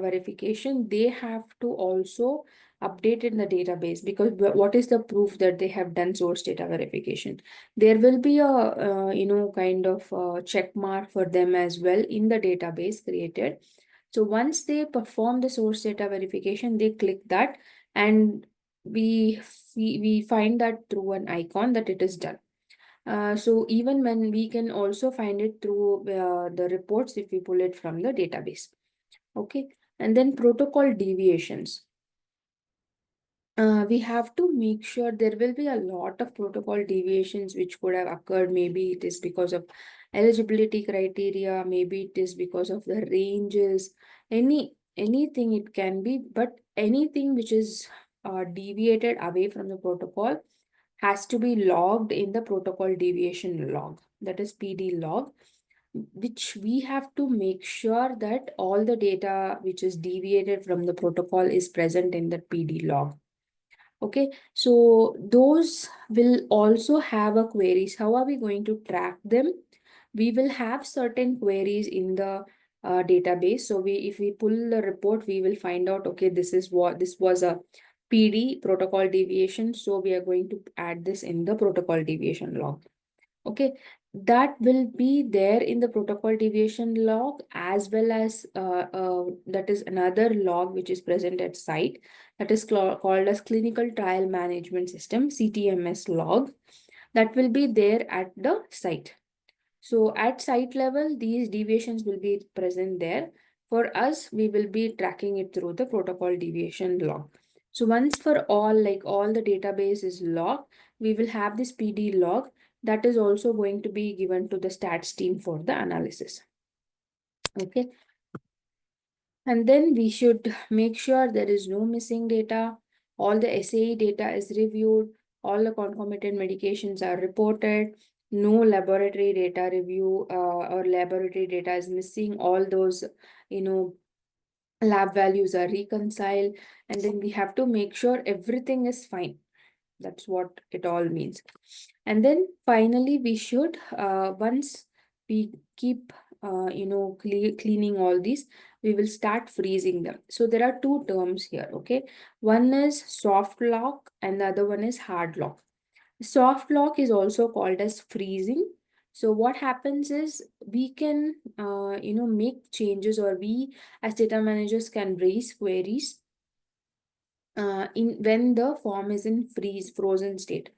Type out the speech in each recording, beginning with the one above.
verification, they have to also update in the database, because what is the proof that they have done source data verification? There will be a kind of check mark for them as well in the database created. So once they perform the source data verification, they click that, and we find that through an icon that it is done. So even when we can also find it through the reports if we pull it from the database. Okay, and then protocol deviations. We have to make sure there will be a lot of protocol deviations which could have occurred. Maybe it is because of eligibility criteria, maybe it is because of the ranges, anything it can be, but anything which is deviated away from the protocol has to be logged in the protocol deviation log, that is PD log, which we have to make sure that all the data which is deviated from the protocol is present in the PD log. Okay, so those will also have a queries. How are we going to track them? We will have certain queries in the database. So if we pull the report, we will find out, okay, this was a PD protocol deviation. So we are going to add this in the protocol deviation log. Okay, that will be there in the protocol deviation log, as well as that is another log which is present at site, that is called as clinical trial management system, CTMS log, that will be there at the site. So at site level, these deviations will be present there. For us, we will be tracking it through the protocol deviation log. So once for all, like all the database is logged, we will have this PD log that is also going to be given to the stats team for the analysis. Okay. And then we should make sure there is no missing data. All the SAE data is reviewed. All the concomitant medications are reported. No laboratory data review or laboratory data is missing. All those, lab values are reconciled. And then we have to make sure everything is fine. That's what it all means. And then finally, we should, once we keep, cleaning all these, we will start freezing them. So there are two terms here, okay? One is soft lock and the other one is hard lock. Soft lock is also called as freezing. So what happens is we can, make changes, or we as data managers can raise queries in when the form is in frozen state.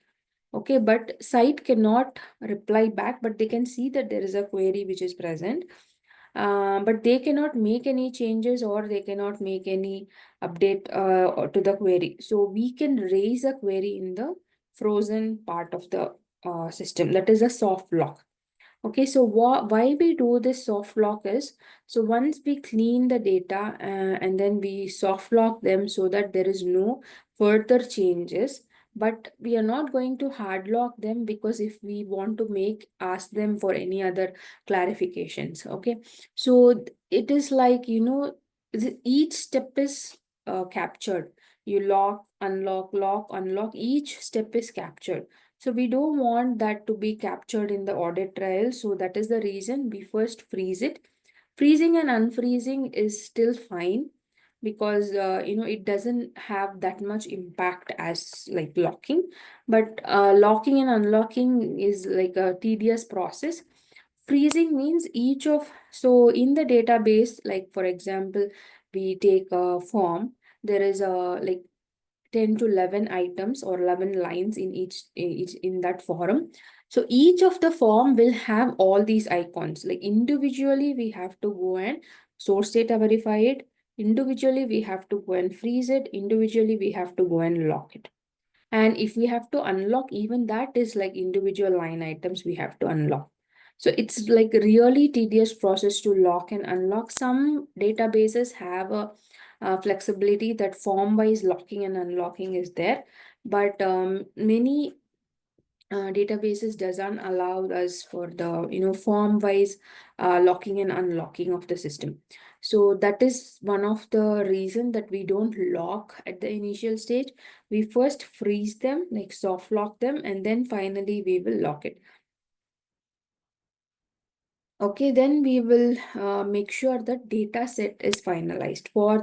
Okay, but site cannot reply back, but they can see that there is a query which is present. But they cannot make any changes, or they cannot make any update to the query. So we can raise a query in the frozen part of the system. That is a soft lock. Okay, so why we do this soft lock is, so once we clean the data and then we soft lock them so that there is no further changes, but we are not going to hard lock them, because if we want to ask them for any other clarifications. Okay, so it is like, each step is captured. You lock, unlock, each step is captured. So we don't want that to be captured in the audit trail. So that is the reason we first freeze it. Freezing and unfreezing is still fine, because it doesn't have that much impact as like locking. But locking and unlocking is like a tedious process. Freezing means so in the database, like for example, we take a form, there is a like 10 to 11 items or 11 lines in each in that form. So each of the form will have all these icons. Like individually, we have to go and source data verify it. Individually, we have to go and freeze it. Individually, we have to go and lock it. And if we have to unlock, even that is like individual line items we have to unlock. So it's like really tedious process to lock and unlock. Some databases have a flexibility that form-wise locking and unlocking is there, but many databases doesn't allow us for the form-wise locking and unlocking of the system. So that is one of the reason that we don't lock at the initial stage. We first freeze them, like soft lock them, and then finally we will lock it. Okay, then we will make sure the data set is finalized for